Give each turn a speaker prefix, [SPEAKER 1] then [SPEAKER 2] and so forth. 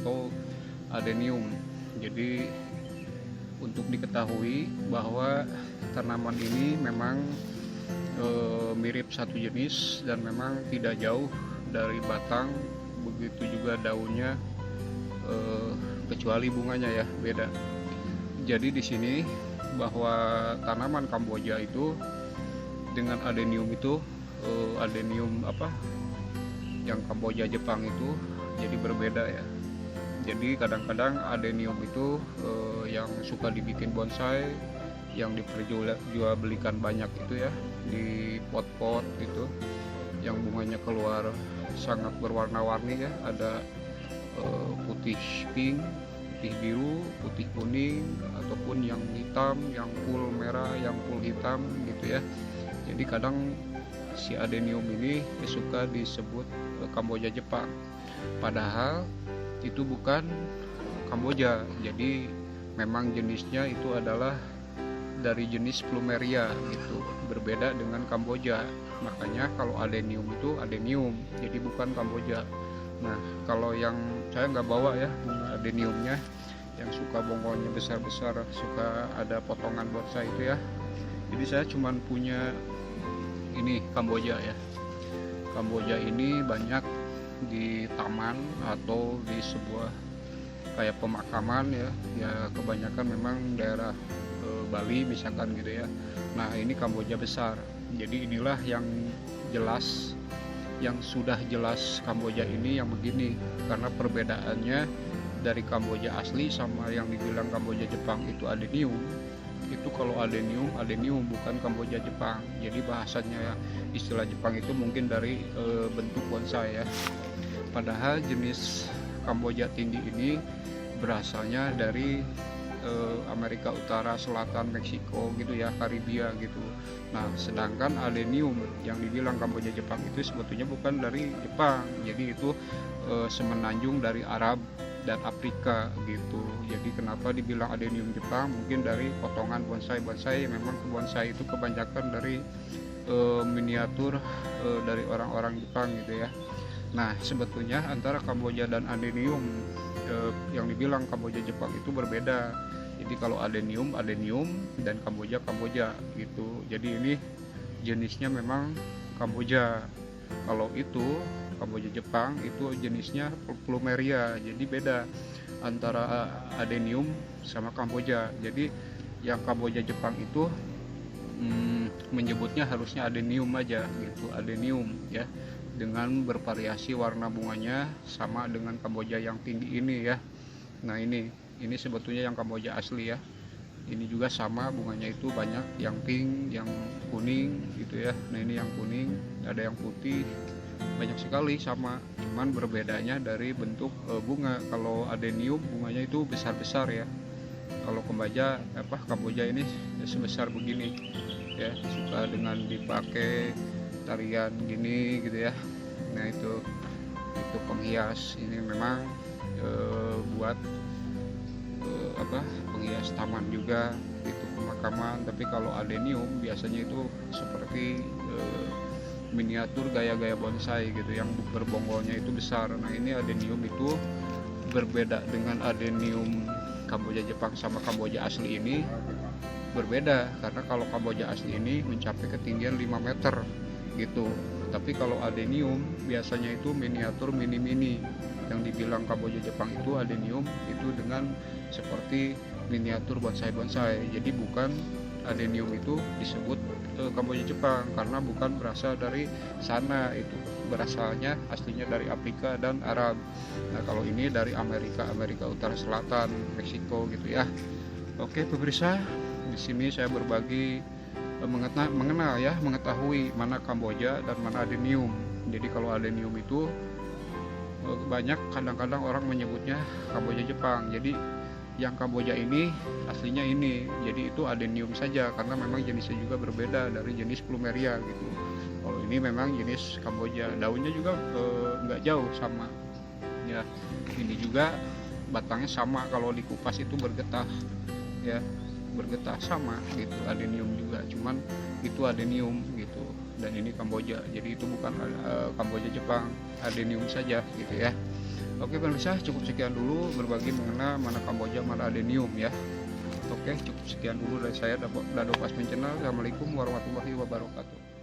[SPEAKER 1] atau adenium. Jadi untuk diketahui bahwa tanaman ini memang mirip satu jenis dan memang tidak jauh dari batang, begitu juga daunnya, kecuali bunganya ya beda. Jadi di sini bahwa tanaman Kamboja itu dengan adenium itu, adenium yang Kamboja Jepang itu jadi berbeda ya. Jadi kadang-kadang adenium itu yang suka dibikin bonsai, yang diperjualbelikan banyak itu ya, di pot-pot gitu, yang bunganya keluar sangat berwarna-warni ya, ada putih pink, putih biru, putih kuning, ataupun yang hitam, yang full merah, yang full hitam gitu ya. Jadi kadang si adenium ini suka disebut Kamboja Jepang, padahal itu bukan Kamboja. Jadi memang jenisnya itu adalah dari jenis Plumeria gitu, berbeda dengan Kamboja. Makanya kalau adenium itu adenium, jadi bukan Kamboja. Nah, kalau yang saya nggak bawa ya bunga adeniumnya, yang suka bonggolnya besar-besar, suka ada potongan bonsai itu ya. Jadi saya cuman punya ini Kamboja ya. Kamboja ini banyak di taman atau di sebuah kayak pemakaman ya, kebanyakan memang daerah Bali misalkan gitu ya. Nah ini Kamboja besar, jadi inilah yang jelas, yang sudah jelas Kamboja ini yang begini, karena perbedaannya dari Kamboja asli sama yang dibilang Kamboja Jepang itu adenium. Itu kalau adenium bukan Kamboja Jepang. Jadi bahasanya ya, istilah Jepang itu mungkin dari bentuk bonsai ya. Padahal jenis Kamboja tinggi ini berasalnya dari Amerika Utara, Selatan, Meksiko gitu ya, Karibia gitu. Nah, sedangkan adenium yang dibilang Kamboja Jepang itu sebetulnya bukan dari Jepang. Jadi itu semenanjung dari Arab dan Afrika gitu. Jadi kenapa dibilang adenium Jepang? Mungkin dari potongan bonsai. Memang bonsai itu kebanyakan dari miniatur dari orang-orang Jepang gitu ya. Nah, sebetulnya antara Kamboja dan adenium yang dibilang Kamboja Jepang itu berbeda. Jadi kalau adenium dan Kamboja gitu. Jadi ini jenisnya memang Kamboja. Kalau itu Kamboja Jepang itu jenisnya Plumeria. Jadi beda antara adenium sama Kamboja. Jadi yang Kamboja Jepang itu menyebutnya harusnya adenium aja gitu, adenium ya, dengan bervariasi warna bunganya sama dengan Kamboja yang tinggi ini ya. Nah ini sebetulnya yang Kamboja asli ya. Ini juga sama, bunganya itu banyak yang pink, yang kuning gitu ya. Nah ini yang kuning, ada yang putih, banyak sekali sama, cuman berbedanya dari bentuk bunga. Kalau adenium bunganya itu besar-besar ya. Kalau Kamboja ini sebesar begini ya, suka dengan dipakai tarian gini gitu ya. Nah itu penghias. Ini memang buat penghias taman juga, itu pemakaman. Tapi kalau adenium biasanya itu seperti miniatur gaya-gaya bonsai gitu, yang berbonggolnya itu besar. Nah ini adenium itu berbeda dengan adenium Kamboja Jepang sama Kamboja asli ini, berbeda karena kalau Kamboja asli ini mencapai ketinggian 5 meter gitu. Tapi kalau adenium biasanya itu miniatur mini-mini. Yang dibilang Kamboja Jepang itu adenium itu dengan seperti miniatur bonsai. Jadi bukan adenium itu disebut Kamboja Jepang karena bukan berasal dari sana, itu berasalnya aslinya dari Afrika dan Arab. Nah kalau ini dari Amerika Utara, Selatan, Meksiko gitu ya. Oke pemirsa, di sini saya berbagi mengetahui mana Kamboja dan mana adenium. Jadi kalau adenium itu banyak kadang-kadang orang menyebutnya Kamboja Jepang. Jadi yang Kamboja ini aslinya ini, jadi itu adenium saja karena memang jenisnya juga berbeda dari jenis Plumeria gitu. Kalau ini memang jenis Kamboja, daunnya juga nggak jauh sama ya. Ini juga batangnya sama, kalau dikupas itu bergetah ya, bergetah sama gitu. Adenium juga, cuman itu adenium gitu, dan ini Kamboja. Jadi itu bukan Kamboja Jepang, adenium saja gitu ya. Oke pemirsa, cukup sekian dulu berbagi mengenai mana Kamboja, mana adenium ya. Oke, cukup sekian dulu dari saya Dado Pasmin Channel. Assalamualaikum warahmatullahi wabarakatuh.